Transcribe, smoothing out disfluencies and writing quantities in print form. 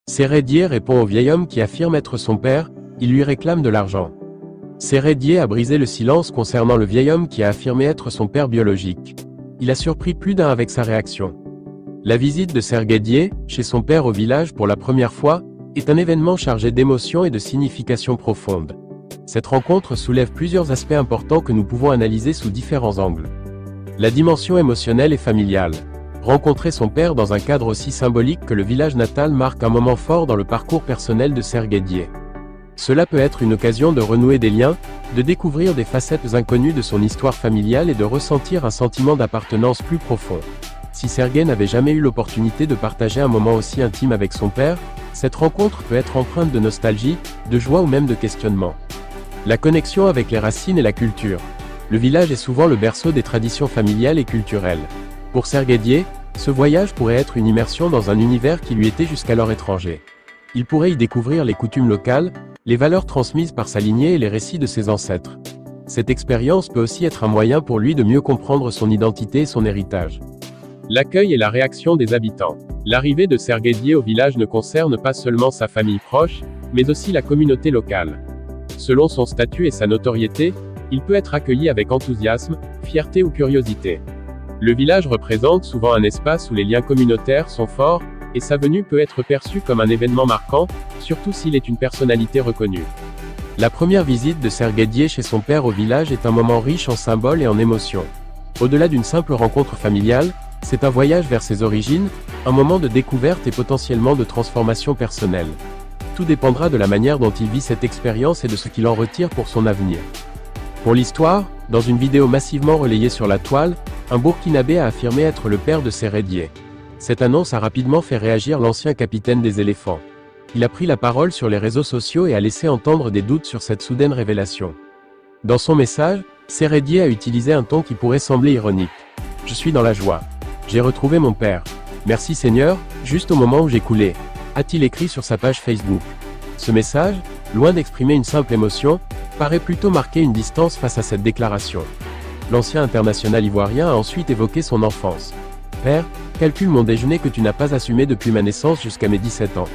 Sérédier répond au vieil homme qui affirme être son père, il lui réclame de l'argent. Sérédier a brisé le silence concernant le vieil homme qui a affirmé être son père biologique. Il a surpris plus d'un avec sa réaction. La visite de Sérédier, chez son père au village pour la première fois, est un événement chargé d'émotions et de signification profonde. Cette rencontre soulève plusieurs aspects importants que nous pouvons analyser sous différents angles. La dimension émotionnelle et familiale. Rencontrer son père dans un cadre aussi symbolique que le village natal marque un moment fort dans le parcours personnel de Sérédier. Cela peut être une occasion de renouer des liens, de découvrir des facettes inconnues de son histoire familiale et de ressentir un sentiment d'appartenance plus profond. Si Sérédier n'avait jamais eu l'opportunité de partager un moment aussi intime avec son père, cette rencontre peut être empreinte de nostalgie, de joie ou même de questionnement. La connexion avec les racines et la culture. Le village est souvent le berceau des traditions familiales et culturelles. Pour Sérédier, ce voyage pourrait être une immersion dans un univers qui lui était jusqu'alors étranger. Il pourrait y découvrir les coutumes locales, les valeurs transmises par sa lignée et les récits de ses ancêtres. Cette expérience peut aussi être un moyen pour lui de mieux comprendre son identité et son héritage. L'accueil et la réaction des habitants. L'arrivée de Sérédier au village ne concerne pas seulement sa famille proche, mais aussi la communauté locale. Selon son statut et sa notoriété, il peut être accueilli avec enthousiasme, fierté ou curiosité. Le village représente souvent un espace où les liens communautaires sont forts, et sa venue peut être perçue comme un événement marquant, surtout s'il est une personnalité reconnue. La première visite de Sérédier chez son père au village est un moment riche en symboles et en émotions. Au-delà d'une simple rencontre familiale, c'est un voyage vers ses origines, un moment de découverte et potentiellement de transformation personnelle. Tout dépendra de la manière dont il vit cette expérience et de ce qu'il en retire pour son avenir. Pour l'histoire, dans une vidéo massivement relayée sur la toile, un Burkinabé a affirmé être le père de Sérédier. Cette annonce a rapidement fait réagir l'ancien capitaine des éléphants. Il a pris la parole sur les réseaux sociaux et a laissé entendre des doutes sur cette soudaine révélation. Dans son message, Sérédier a utilisé un ton qui pourrait sembler ironique. « Je suis dans la joie. J'ai retrouvé mon père. Merci Seigneur, juste au moment où j'ai coulé », a-t-il écrit sur sa page Facebook. Ce message, loin d'exprimer une simple émotion, paraît plutôt marquer une distance face à cette déclaration. L'ancien international ivoirien a ensuite évoqué son enfance. « Père, calcule mon déjeuner que tu n'as pas assumé depuis ma naissance jusqu'à mes 17 ans.